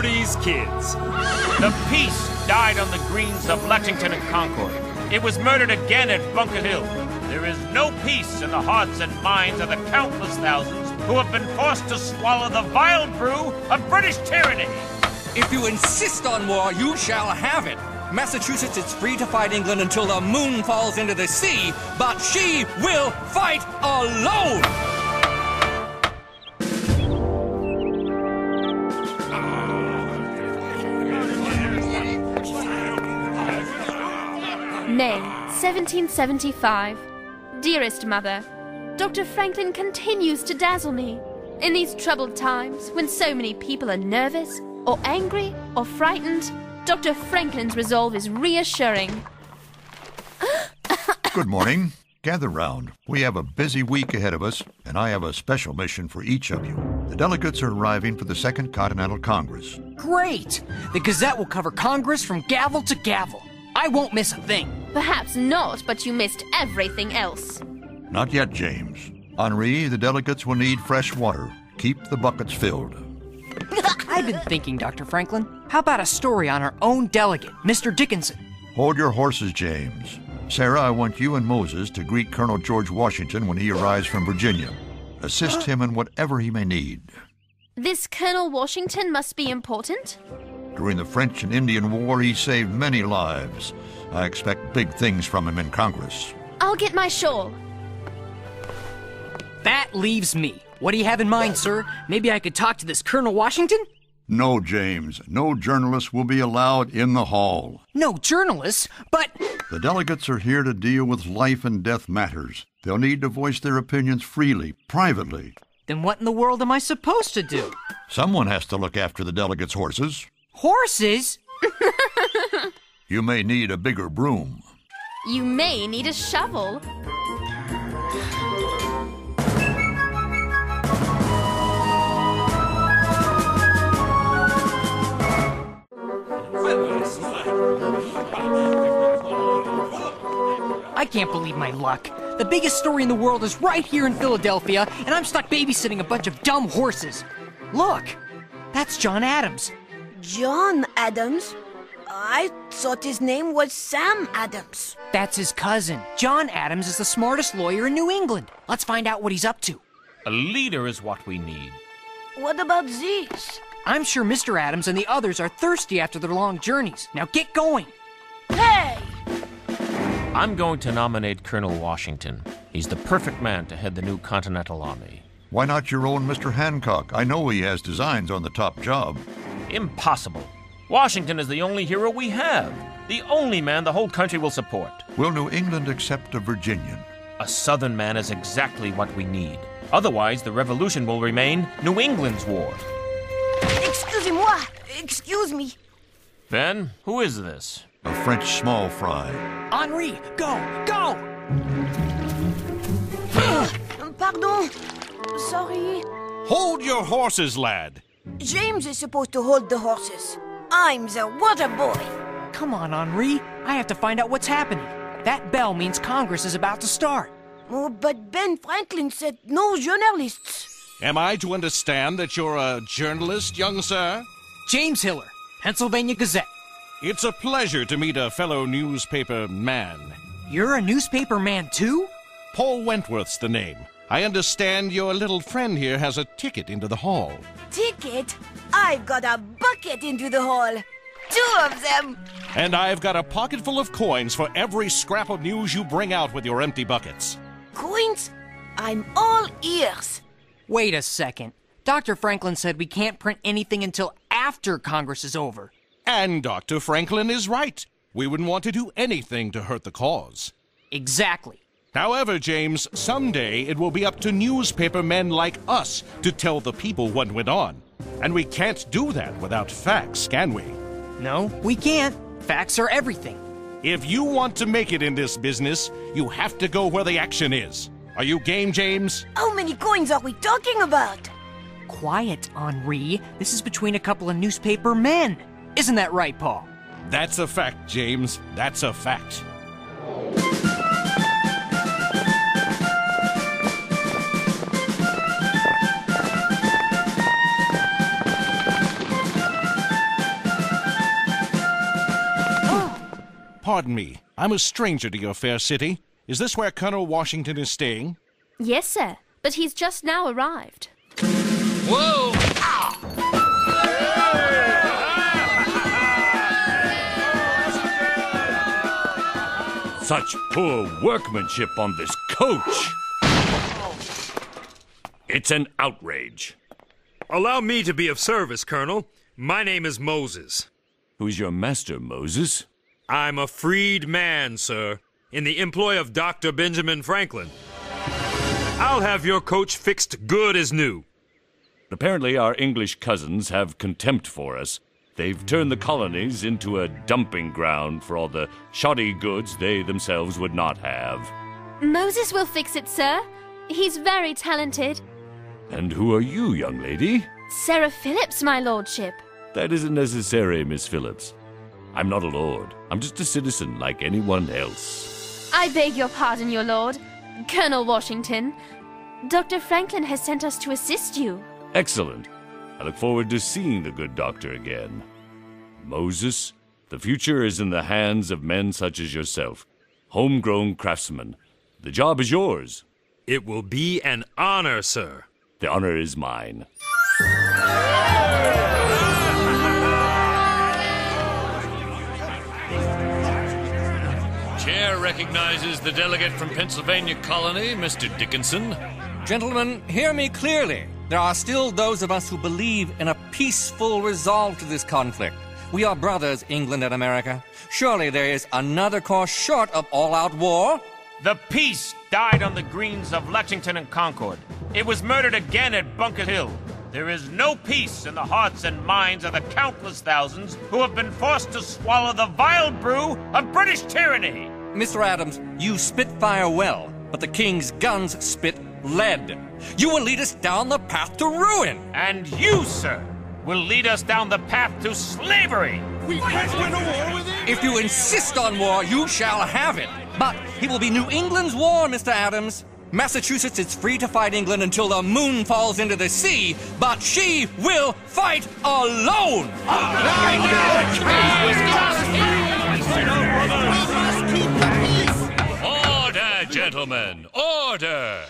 Liberty's kids. The peace died on the greens of Lexington and Concord. It was murdered again at Bunker Hill. There is no peace in the hearts and minds of the countless thousands who have been forced to swallow the vile brew of British tyranny. If you insist on war, you shall have it. Massachusetts is free to fight England until the moon falls into the sea, but she will fight alone! May, 1775. Dearest Mother, Dr. Franklin continues to dazzle me. In these troubled times, when so many people are nervous, or angry, or frightened, Dr. Franklin's resolve is reassuring. Good morning. Gather round. We have a busy week ahead of us, and I have a special mission for each of you. The delegates are arriving for the Second Continental Congress. Great! The Gazette will cover Congress from gavel to gavel. I won't miss a thing. Perhaps not, but you missed everything else. Not yet, James. Henri, the delegates will need fresh water. Keep the buckets filled. I've been thinking, Dr. Franklin, how about a story on our own delegate, Mr. Dickinson? Hold your horses, James. Sarah, I want you and Moses to greet Colonel George Washington when he arrives from Virginia. Assist him in whatever he may need. This Colonel Washington must be important? During the French and Indian War, he saved many lives. I expect big things from him in Congress. I'll get my shawl. That leaves me. What do you have in mind, sir? Maybe I could talk to this Colonel Washington? No, James. No journalists will be allowed in the hall. No journalists? But... The delegates are here to deal with life and death matters. They'll need to voice their opinions freely, privately. Then what in the world am I supposed to do? Someone has to look after the delegates' horses. Horses? You may need a bigger broom. You may need a shovel. I can't believe my luck. The biggest story in the world is right here in Philadelphia, and I'm stuck babysitting a bunch of dumb horses. Look, that's John Adams. John Adams? I thought his name was Sam Adams. That's his cousin. John Adams is the smartest lawyer in New England. Let's find out what he's up to. A leader is what we need. What about this? I'm sure Mr. Adams and the others are thirsty after their long journeys. Now get going. Hey! I'm going to nominate Colonel Washington. He's the perfect man to head the new Continental Army. Why not your own Mr. Hancock? I know he has designs on the top job. Impossible. Washington is the only hero we have. The only man the whole country will support. Will New England accept a Virginian? A Southern man is exactly what we need. Otherwise, the revolution will remain New England's war. Excusez-moi. Excuse me. Ben, who is this? A French small fry. Henri, go! Go! Pardon. Sorry. Hold your horses, lad. James is supposed to hold the horses. I'm the water boy. Come on, Henri. I have to find out what's happening. That bell means Congress is about to start. Oh, but Ben Franklin said no journalists. Am I to understand that you're a journalist, young sir? James Hiller, Pennsylvania Gazette. It's a pleasure to meet a fellow newspaper man. You're a newspaper man, too? Paul Wentworth's the name. I understand your little friend here has a ticket into the hall. Ticket? I've got a bucket into the hall. 2 of them. And I've got a pocket full of coins for every scrap of news you bring out with your empty buckets. Coins? I'm all ears. Wait a second. Dr. Franklin said we can't print anything until after Congress is over. And Dr. Franklin is right. We wouldn't want to do anything to hurt the cause. Exactly. However, James, someday it will be up to newspaper men like us to tell the people what went on. And we can't do that without facts, can we? No, we can't. Facts are everything. If you want to make it in this business, you have to go where the action is. Are you game, James? How many coins are we talking about? Quiet, Henri. This is between a couple of newspaper men. Isn't that right, Paul? That's a fact, James. That's a fact. Pardon me, I'm a stranger to your fair city. Is this where Colonel Washington is staying? Yes, sir, but he's just now arrived. Whoa! Such poor workmanship on this coach! It's an outrage. Allow me to be of service, Colonel. My name is Moses. Who's your master, Moses? I'm a freed man, sir, in the employ of Dr. Benjamin Franklin. I'll have your coach fixed good as new. Apparently our English cousins have contempt for us. They've turned the colonies into a dumping ground for all the shoddy goods they themselves would not have. Moses will fix it, sir. He's very talented. And who are you, young lady? Sarah Phillips, my lordship. That isn't necessary, Miss Phillips. I'm not a lord. I'm just a citizen like anyone else. I beg your pardon, your lord. Colonel Washington. Dr. Franklin has sent us to assist you. Excellent. I look forward to seeing the good doctor again. Moses, the future is in the hands of men such as yourself, homegrown craftsmen. The job is yours. It will be an honor, sir. The honor is mine. Chair recognizes the delegate from Pennsylvania Colony, Mr. Dickinson. Gentlemen, hear me clearly. There are still those of us who believe in a peaceful resolve to this conflict. We are brothers, England and America. Surely there is another course short of all-out war. The peace died on the greens of Lexington and Concord. It was murdered again at Bunker Hill. There is no peace in the hearts and minds of the countless thousands who have been forced to swallow the vile brew of British tyranny. Mr. Adams, you spit fire well, but the king's guns spit lead. You will lead us down the path to ruin. And you, sir, will lead us down the path to slavery. We can't win a war with it! If you insist on war, you shall have it. But it will be New England's war, Mr. Adams. Massachusetts is free to fight England until the moon falls into the sea, but she will fight alone! Order, gentlemen, order!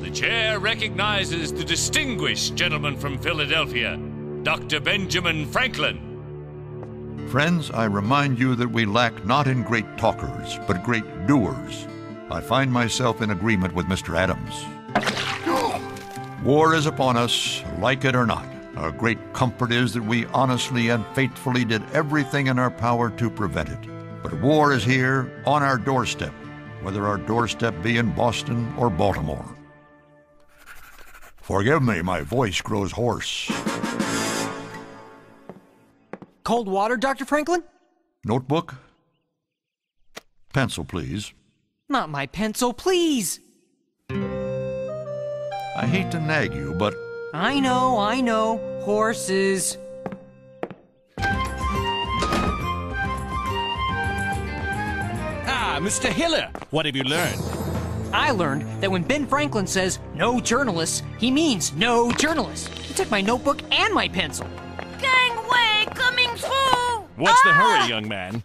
The chair recognizes the distinguished gentleman from Philadelphia, Dr. Benjamin Franklin. Friends, I remind you that we lack not in great talkers, but great doers. I find myself in agreement with Mr. Adams. War is upon us, like it or not. Our great comfort is that we honestly and faithfully did everything in our power to prevent it. But war is here, on our doorstep, whether our doorstep be in Boston or Baltimore. Forgive me, my voice grows hoarse. Cold water, Dr. Franklin? Notebook? Pencil, please. Not my pencil, please. I hate to nag you, but... I know. Horses. Ah, Mr. Hiller, what have you learned? I learned that when Ben Franklin says no journalists, he means no journalists. He took my notebook and my pencil. Gangway coming through! What's the hurry, young man?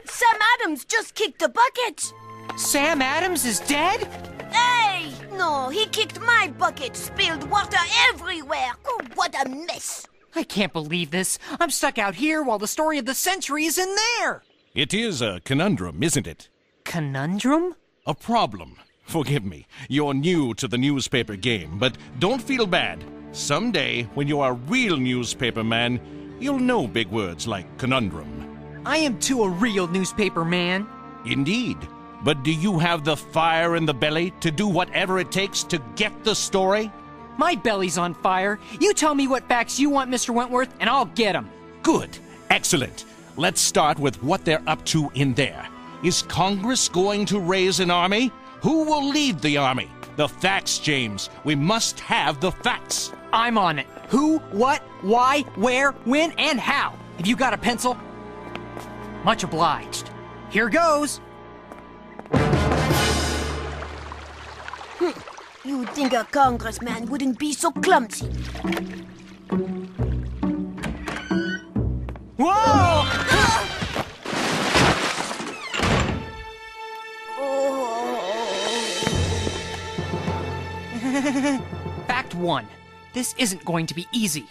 Sam Adams just kicked the bucket. Sam Adams is dead? Hey! No, he kicked my bucket, spilled water everywhere. Oh, what a mess. I can't believe this. I'm stuck out here while the story of the century is in there. It is a conundrum, isn't it? Conundrum? A problem. Forgive me, you're new to the newspaper game, but don't feel bad. Someday, when you are a real newspaper man, you'll know big words like conundrum. I am too a real newspaper man. Indeed. But do you have the fire in the belly to do whatever it takes to get the story? My belly's on fire. You tell me what facts you want, Mr. Wentworth, and I'll get them. Good. Excellent. Let's start with what they're up to in there. Is Congress going to raise an army? Who will lead the army? The facts, James. We must have the facts. I'm on it. Who, what, why, where, when, and how. Have you got a pencil? Much obliged. Here goes. You'd think a congressman wouldn't be so clumsy. Whoa! one. This isn't going to be easy.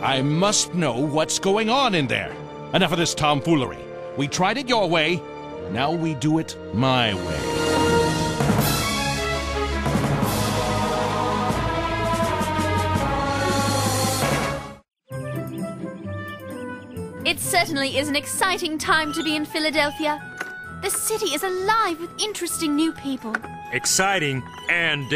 I must know what's going on in there. Enough of this tomfoolery. We tried it your way. Now we do it my way. It certainly is an exciting time to be in Philadelphia. The city is alive with interesting new people. Exciting and